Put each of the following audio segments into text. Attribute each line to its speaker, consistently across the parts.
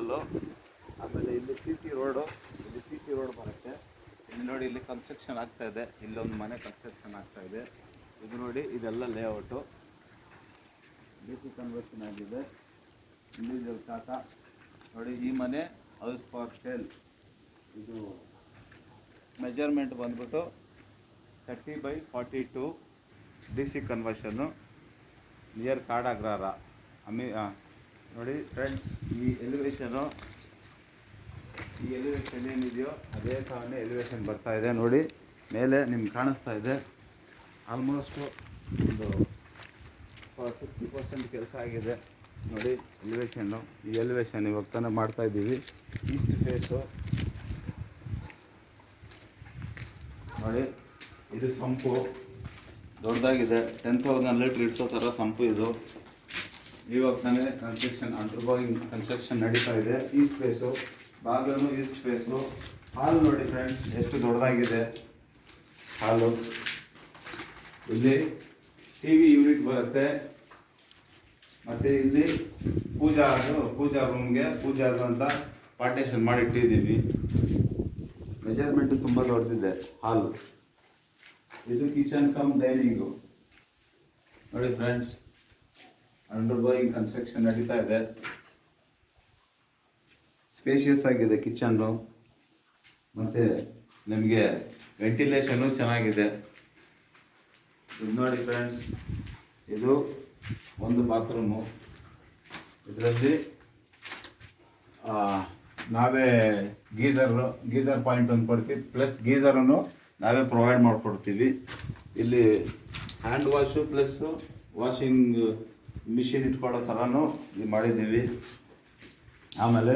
Speaker 1: Level. ಆಮೇಲೆ ಇಲ್ಲಿ C road, ಇಲ್ಲಿ ಸಿ ರೋಡ್ ಬರುತ್ತೆ. ಇಲ್ಲಿ ನೋಡಿ, ಇಲ್ಲಿ ಕನ್ಸ್ಟ್ರಕ್ಷನ್ ಆಗ್ತಾ ಇದೆ. ಇಲ್ಲೊಂದು ಮನೆ ಕನ್ಸ್ಟ್ರಕ್ಷನ್ ಆಗ್ತಾ ಇದೆ. ಇದು ನೋಡಿ, ಇದೆಲ್ಲ ಲೇಔಟು DC ಕನ್ವರ್ಷನ್ ಆಗಿದೆ. ಇಂಡಿವಿಜುವಲ್ ಖಾತಾ ನೋಡಿ. ಈ ಮನೆ ಹೌಸ್ ಫಾರ್ ಸೇಲ್. ಇದು ಮೆಜರ್ಮೆಂಟ್ ಬಂದ್ಬಿಟ್ಟು 30/42 DC ಕನ್ವರ್ಷನ್ನು, ನಿಯರ್ ಕಾಡಾಗ್ರಾರ. ನೋಡಿ ಫ್ರೆಂಡ್ಸ್, ಈ ಎಲಿವೇಶನ್ ಏನಿದೆಯೋ ಅದೇ ಥರನೇ ಎಲಿವೇಶನ್ ಬರ್ತಾ ಇದೆ. ನೋಡಿ ಮೇಲೆ ನಿಮ್ಗೆ ಕಾಣಿಸ್ತಾ ಇದೆ. ಆಲ್ಮೋಸ್ಟು ಒಂದು 50% ಕೆಲಸ ಆಗಿದೆ. ನೋಡಿ ಎಲಿವೇಶನ್ನು, ಈ ಎಲಿವೇಶನ್ ಇವಾಗ ತಾನೇ ಮಾಡ್ತಾಯಿದ್ದೀವಿ. ಈಸ್ಟ್ ಫೇಸು ನೋಡಿ. ಇದು ಸಂಪು ದೊಡ್ಡದಾಗಿದೆ, 10,000 ಲೀಟ್ರ್ ಇಡಿಸೋ ಥರ ಸಂಪು ಇದು. ಇವಾಗ ತಾನೇ ಕನ್ಸ್ಟ್ರಕ್ಷನ್, ಅಂಡರ್ಗೋಯಿಂಗ್ ಕನ್ಸ್ಟ್ರಕ್ಷನ್ ನಡೀತಾ ಇದೆ. ಈಸ್ಟ್ ಫೇಸು, ಬಾಗಿಲು ಈಸ್ಟ್ ಫೇಸು. ಹಾಲು ನೋಡಿ ಫ್ರೆಂಡ್ಸ್, ಎಷ್ಟು ದೊಡ್ಡದಾಗಿದೆ ಹಾಲು. ಇಲ್ಲಿ TV ಯೂನಿಟ್ ಬರುತ್ತೆ. ಮತ್ತು ಇಲ್ಲಿ ಪೂಜಾ ರೂಮ್ಗೆ ಪೂಜಾದಂತ ಪಾರ್ಟೇಷನ್ ಮಾಡಿ ಇಟ್ಟಿದ್ದೀವಿ. ಮೆಜರ್ಮೆಂಟು ತುಂಬ ದೊಡ್ಡದಿದೆ ಹಾಲು. ಇದು ಕಿಚನ್ ಕಮ್ ಡೈನಿಂಗು ನೋಡಿ ಫ್ರೆಂಡ್ಸ್. ಅಂಡರ್ಗೋಯಿಂಗ್ ಕನ್ಸ್ಟ್ರಕ್ಷನ್ ನಡೀತಾ ಇದೆ. ಸ್ಪೇಷಿಯಸ್ ಆಗಿದೆ ಕಿಚನ್ನು. ಮತ್ತು ನಿಮಗೆ ವೆಂಟಿಲೇಷನ್ನು ಚೆನ್ನಾಗಿದೆ. ಇದು ನೋಡಿ ಫ್ರೆಂಡ್ಸ್, ಇದು ಒಂದು ಬಾತ್ರೂಮು. ಇದರಲ್ಲಿ ನಾವೇ ಗೀಝರ್ ಪಾಯಿಂಟ್ ಒಂದು ಕೊಡ್ತೀವಿ, ಪ್ಲಸ್ ಗೀಝರನ್ನು ನಾವೇ ಪ್ರೊವೈಡ್ ಮಾಡಿಕೊಡ್ತೀವಿ. ಇಲ್ಲಿ hand wash plus washing machine ಇಟ್ಕೊಳ್ಳೋ ಥರನೂ ಇದು ಮಾಡಿದ್ದೀವಿ. ಆಮೇಲೆ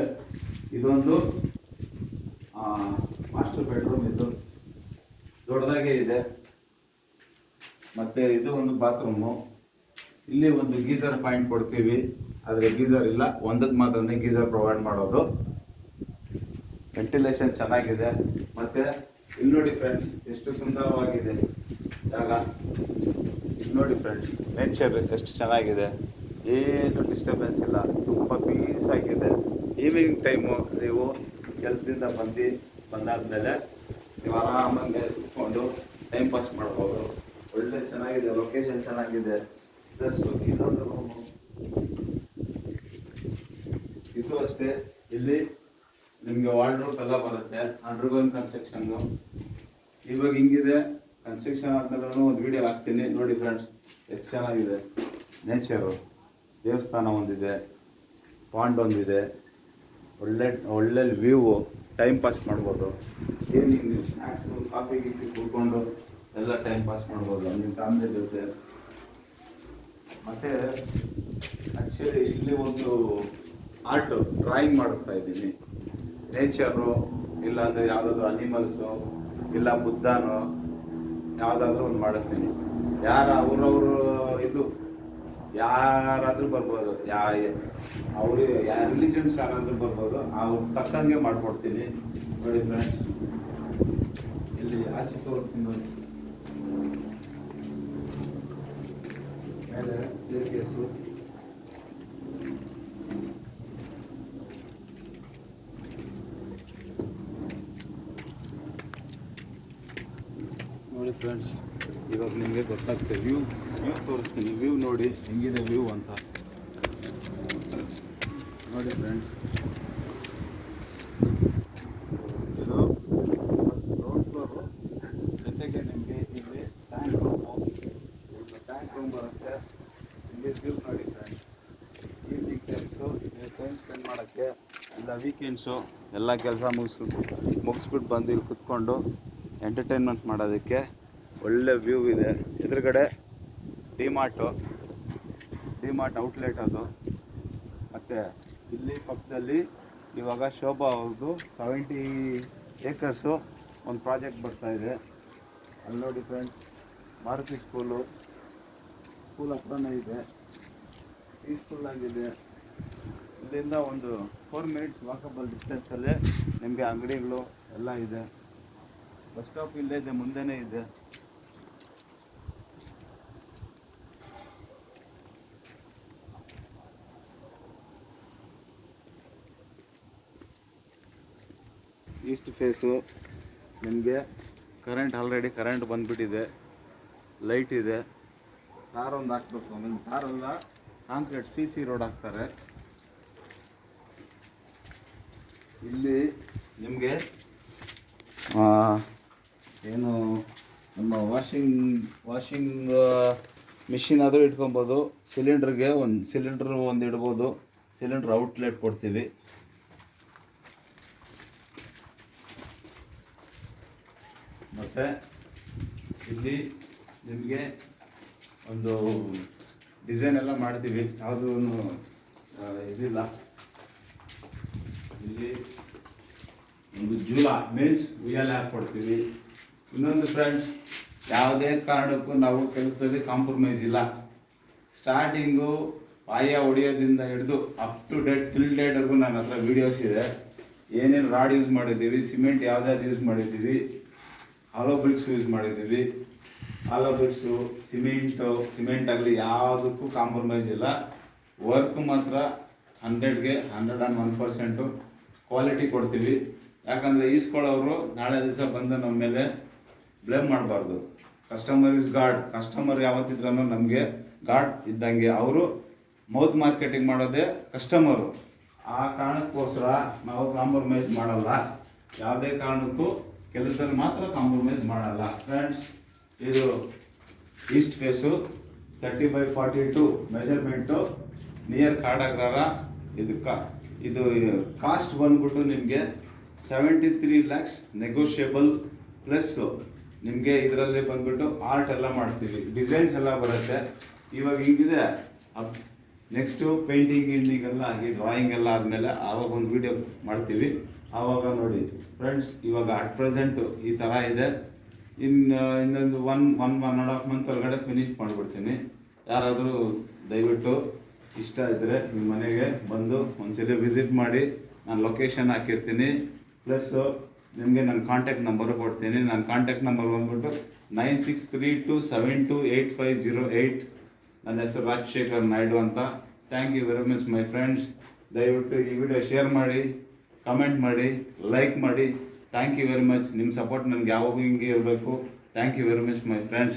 Speaker 1: ಇದೊಂದು ಮಾಸ್ಟರ್ ಬೆಡ್ರೂಮ್. ಇದು ದೊಡ್ಡದಾಗೇ ಇದೆ. ಮತ್ತು ಇದು ಒಂದು ಬಾತ್ರೂಮು. ಇಲ್ಲಿ ಒಂದು ಗೀಝರ್ ಪಾಯಿಂಟ್ ಕೊಡ್ತೀವಿ, ಆದರೆ ಗೀಝರ್ ಇಲ್ಲ, ಒಂದಕ್ಕೆ ಮಾತ್ರ ಗೀಝರ್ ಪ್ರೊವೈಡ್ ಮಾಡೋದು. ವೆಂಟಿಲೇಷನ್ ಚೆನ್ನಾಗಿದೆ. ಮತ್ತು ಇಲ್ಲಿ ನೋಡಿ ಫ್ರೆಂಡ್ಸ್, ಎಷ್ಟು ಸುಂದರವಾಗಿದೆ ಜಾಗ. ಇಲ್ಲಿ ನೋಡಿ ಫ್ರೆಂಡ್ಸ್, ನೇಚರ್ ಎಷ್ಟು ಚೆನ್ನಾಗಿದೆ. ಏನು ಡಿಸ್ಟರ್ಬೆನ್ಸ್ ಇಲ್ಲ, ತುಂಬ ಪೀಸ್ ಆಗಿದೆ. ಈವ್ನಿಂಗ್ ಟೈಮು ನೀವು ಕೆಲಸದಿಂದ ಬಂದಾದ್ಮೇಲೆ ನೀವು ಆರಾಮಾಗಿ ಕೂತ್ಕೊಂಡು ಟೈಮ್ ಪಾಸ್ ಮಾಡ್ಬೋದು. ಒಳ್ಳೆ ಚೆನ್ನಾಗಿದೆ, ಲೊಕೇಶನ್ ಚೆನ್ನಾಗಿದೆ. ಪ್ಲಸ್ಸು ಇನ್ನೊಂದು ರೂಮು, ಇದು ಅಷ್ಟೇ. ಇಲ್ಲಿ ನಿಮಗೆ ವಾರ್ಡ್ರೋಬ್ ಎಲ್ಲ ಬರುತ್ತೆ. ಅಂಡರ್ಗೋಯಿಂಗ್ ಕನ್ಸ್ಟ್ರಕ್ಷನ್ನು ಇವಾಗ ಹಿಂಗಿದೆ. ಕನ್ಸ್ಟ್ರಕ್ಷನ್ ಆದಮೇಲೆ ಒಂದು ವಿಡಿಯೋ ಹಾಕ್ತೀನಿ ನೋಡಿ ಫ್ರೆಂಡ್ಸ್, ಎಷ್ಟು ಚೆನ್ನಾಗಿದೆ ನೇಚರು. ದೇವಸ್ಥಾನ ಒಂದಿದೆ, ಪಾಂಡ್ ಒಂದಿದೆ, ಒಳ್ಳೆ ವ್ಯೂವು. ಟೈಮ್ ಪಾಸ್ ಮಾಡ್ಬೋದು. ಈವ್ನಿಂಗ್ ಸ್ನ್ಯಾಕ್ಸು, ಕಾಫಿ ಕುಡ್ಕೊಂಡು ಎಲ್ಲ ಟೈಮ್ ಪಾಸ್ ಮಾಡ್ಬೋದು ನಿಮ್ಮ ಫ್ಯಾಮಿಲಿ ಜೊತೆ. ಮತ್ತು ಆ್ಯಕ್ಚುಲಿ ಇಲ್ಲಿ ಒಂದು ಡ್ರಾಯಿಂಗ್ ಮಾಡಿಸ್ತಾ ಇದ್ದೀನಿ. ನೇಚರು, ಇಲ್ಲಾಂದರೆ ಯಾವುದಾದ್ರೂ ಅನಿಮಲ್ಸು, ಇಲ್ಲ ಬುದ್ಧನೋ ಯಾವುದಾದ್ರೂ ಒಂದು ಮಾಡಿಸ್ತೀನಿ. ಅವ್ರವರು ಇದು ಯಾರಾದರೂ ಬರ್ಬೋದು, ಅವರು ರಿಲಿಜನ್ಸ್ ಯಾರಾದರೂ ಬರ್ಬೋದು. ಅವ್ರು ತಕ್ಕಂಗೆ ಮಾಡಿಕೊಡ್ತೀನಿ ನೋಡಿ ಫ್ರೆಂಡ್ಸ್. ಇಲ್ಲಿ ಆಚೆ ತೋರಿಸ್ತೀನಿ ನೋಡಿ. ಮೇಲೆ ಸ್ಟೇರ್ಕೇಸು, ನೋಡಿ ಫ್ರೆಂಡ್ಸ್. ಇವಾಗ ನಿಮಗೆ ಗೊತ್ತಾಗ್ತದೆ. ವ್ಯೂ ತೋರಿಸ್ತೀನಿ. ವ್ಯೂ ನೋಡಿ ಹೆಂಗಿದೆ ವ್ಯೂ ಅಂತ ನೋಡಿ ಫ್ರೆಂಡ್ಸ್. ಇದು ಗ್ರೌಂಡ್ ಫ್ಲೋರು. ಜೊತೆಗೆ ನಿಮಗೆ ಇಲ್ಲಿ ಟ್ಯಾಂಕ್ ರೂಮ್ ಬರುತ್ತೆ. ಇಲ್ಲಿ ವ್ಯೂ ನೋಡಿ friends. Evening times time spend ಮಾಡೋಕ್ಕೆ, ಇಲ್ಲ ವೀಕೆಂಡ್ಸು ಎಲ್ಲ ಕೆಲಸ ಮುಗಿಸ್ಬಿಟ್ಟು ಬಂದು ಇಲ್ಲಿ ಕುತ್ಕೊಂಡು ಎಂಟರ್ಟೈನ್ಮೆಂಟ್ ಮಾಡೋದಕ್ಕೆ ಒಳ್ಳೆ ವ್ಯೂ ಇದೆ. ಎದುರುಗಡೆ ಡಿಮಾರ್ಟ್ ಔಟ್ಲೆಟ್ ಅದು. ಮತ್ತು ಇಲ್ಲಿ ಪಕ್ಕದಲ್ಲಿ ಇವಾಗ ಶೋಭಾ ಅವ್ರದ್ದು 70 ಏಕರ್ಸು ಒಂದು ಪ್ರಾಜೆಕ್ಟ್ ಬರ್ತಾಯಿದೆ. ಅಲ್ಲಿ ನೋಡಿ ಫ್ರೆಂಡ್ಸ್, ಮಾರುತಿ ಸ್ಕೂಲ್ ಹತ್ರನೇ ಇದೆ. ಪೀಸ್ಫುಲ್ ಆಗಿದೆ. ಇಲ್ಲಿಂದ ಒಂದು 4 ಮಿನಿಟ್ಸ್ ವಾಕಬಲ್ ಡಿಸ್ಟೆನ್ಸಲ್ಲೇ ನಿಮಗೆ ಅಂಗಡಿಗಳು ಎಲ್ಲ ಇದೆ. ಬಸ್ ಸ್ಟಾಪ್ ಇಲ್ಲೇ ಇದೆ, ಮುಂದೆನೇ ಇದೆ. ಈಸ್ಟ್ ಫೇಸು ನಿಮಗೆ ಆಲ್ರೆಡಿ ಕರೆಂಟ್ ಬಂದುಬಿಟ್ಟಿದೆ, ಲೈಟ್ ಇದೆ. ತಾರ್ ಒಂದು ಹಾಕ್ಬೇಕು, ಆಮೇಲೆ ತಾರಲ್ಲ ಕಾಂಕ್ರೀಟ್ CC ರೋಡ್ ಹಾಕ್ತಾರೆ. ಇಲ್ಲಿ ನಿಮಗೆ ಏನು ನಮ್ಮ ವಾಷಿಂಗ್ ಮಿಷಿನ್ ಆದರೂ ಇಟ್ಕೊಬೋದು. ಸಿಲಿಂಡ್ರಿಗೆ ಒಂದು ಇಡ್ಬೋದು. ಸಿಲಿಂಡ್ರ್ ಔಟ್ಲೆಟ್ ಕೊಡ್ತೀವಿ. ಮತ್ತು ಇಲ್ಲಿ ನಿಮಗೆ ಒಂದು ಡಿಸೈನ್ ಎಲ್ಲ ಮಾಡ್ತೀವಿ, ಯಾವುದೂ ಇದಿಲ್ಲ. ಇಲ್ಲಿ ಒಂದು ಜೂಲ ಮೀನ್ಸ್ ಉಯ್ಯಾಲೆ ಹಾಕ್ಕೊಡ್ತೀವಿ. ಇನ್ನೊಂದು ಫ್ರೆಂಡ್ಸ್, ಯಾವುದೇ ಕಾರಣಕ್ಕೂ ನಾವು ಕೆಲಸದಲ್ಲಿ ಕಾಂಪ್ರಮೈಸ್ ಇಲ್ಲ. ಸ್ಟಾರ್ಟಿಂಗು ಪಾಯ ಹೊಡೆಯೋದ್ರಿಂದ ಹಿಡಿದು ಅಪ್ ಟು ಡೇಟ್ ಟಿಲ್ ಡೇಟ್ವರೆಗೂ ನನ್ನ ಹತ್ರ ವೀಡಿಯೋಸ್ ಇದೆ. ಏನೇನು ರಾಡ್ ಯೂಸ್ ಮಾಡಿದ್ದೀವಿ, ಸಿಮೆಂಟ್ ಯಾವ್ದಾದ್ರು ಯೂಸ್ ಮಾಡಿದ್ದೀವಿ, ಹಾಲೋ ಬ್ರಿಕ್ಸ್ ಯೂಸ್ ಮಾಡಿದ್ದೀವಿ. ಹಾಲೋ ಬ್ರಿಕ್ಸು, ಸಿಮೆಂಟ್ ಆಗಲಿ ಯಾವುದಕ್ಕೂ ಕಾಂಪ್ರಮೈಸ್ ಇಲ್ಲ. ವರ್ಕ್ ಮಾತ್ರ 100ಗೆ 101% ಕ್ವಾಲಿಟಿ ಕೊಡ್ತೀವಿ. ಯಾಕಂದರೆ ಈಸ್ಕೊಳ್ಳೋರು ನಾಳೆ ದಿವಸ ಬಂದು ನಮ್ಮ ಮೇಲೆ ಬ್ಲೇಮ್ ಮಾಡಬಾರ್ದು. Customer is god. ಕಸ್ಟಮರ್ ಯಾವತ್ತಿದ್ರೂ ನಮಗೆ ಗಾಡ್ ಇದ್ದಂಗೆ. ಅವರು ಮೌತ್ ಮಾರ್ಕೆಟಿಂಗ್ ಮಾಡೋದೇ ಕಸ್ಟಮರು. ಆ ಕಾರಣಕ್ಕೋಸ್ಕರ ನಾವು ಕಾಂಪ್ರಮೈಸ್ ಮಾಡಲ್ಲ. ಯಾವುದೇ ಕಾರಣಕ್ಕೂ ಕೆಲಸದಲ್ಲಿ ಮಾತ್ರ ಕಾಂಪ್ರಮೈಸ್ ಮಾಡಲ್ಲ. ಫ್ರೆಂಡ್ಸ್, ಇದು east face 30x42 measurement near ಕಾಡಾಗ್ರಹ. ಇದು ಕಾಸ್ಟ್ ಬಂದ್ಬಿಟ್ಟು ನಿಮಗೆ 73 lakhs ನೆಗೋಷಿಯಬಲ್. ಪ್ಲಸ್ಸು ನಿಮಗೆ ಇದರಲ್ಲಿ ಬಂದ್ಬಿಟ್ಟು ಆರ್ಟ್ ಎಲ್ಲ ಮಾಡ್ತೀವಿ, ಡಿಸೈನ್ಸ್ ಎಲ್ಲ ಬರುತ್ತೆ. ಇವಾಗ ಹಿಂಗಿದೆ. ನೆಕ್ಸ್ಟು ಪೇಂಟಿಂಗ್ ಆಗಿ ಡ್ರಾಯಿಂಗ್ ಎಲ್ಲ ಆದಮೇಲೆ ಆವಾಗ ಒಂದು ವಿಡಿಯೋ ಮಾಡ್ತೀವಿ, ಆವಾಗ ನೋಡಿ. ಫ್ರೆಂಡ್ಸ್, ಇವಾಗ ಅಟ್ ಪ್ರೆಸೆಂಟು ಈ ಥರ ಇದೆ. ಇನ್ನೊಂದು 1.5 month ಒಳಗಡೆ ಫಿನಿಶ್ ಮಾಡಿಬಿಡ್ತೀನಿ. ಯಾರಾದರೂ ದಯವಿಟ್ಟು ಇಷ್ಟ ಇದ್ದರೆ ನಿಮ್ಮ ಮನೆಗೆ ಬಂದು ಒಂದ್ಸಲ ವಿಸಿಟ್ ಮಾಡಿ. ನಾನು ಲೊಕೇಶನ್ ಹಾಕಿರ್ತೀನಿ. ಪ್ಲಸ್ಸು ನಿಮಗೆ ನನ್ನ ಕಾಂಟ್ಯಾಕ್ಟ್ ನಂಬರು ಕೊಡ್ತೀನಿ. ನನ್ನ ಕಾಂಟ್ಯಾಕ್ಟ್ ನಂಬರ್ ಬಂದ್ಬಿಟ್ಟು 9632728508. ನನ್ನ ಹೆಸರು ರಾಜಶೇಖರ್ ನಾಯ್ಡು ಅಂತ. Thank you very much my friends. ದಯವಿಟ್ಟು ಈ ವಿಡಿಯೋ ಶೇರ್ ಮಾಡಿ, ಕಮೆಂಟ್ ಮಾಡಿ, ಲೈಕ್ ಮಾಡಿ. Thank you very much. ನಿಮ್ಮ ಸಪೋರ್ಟ್ ನನಗೆ ಯಾವಾಗೂ ಹಿಂಗೆ ಇರಬೇಕು. Thank you very much my friends.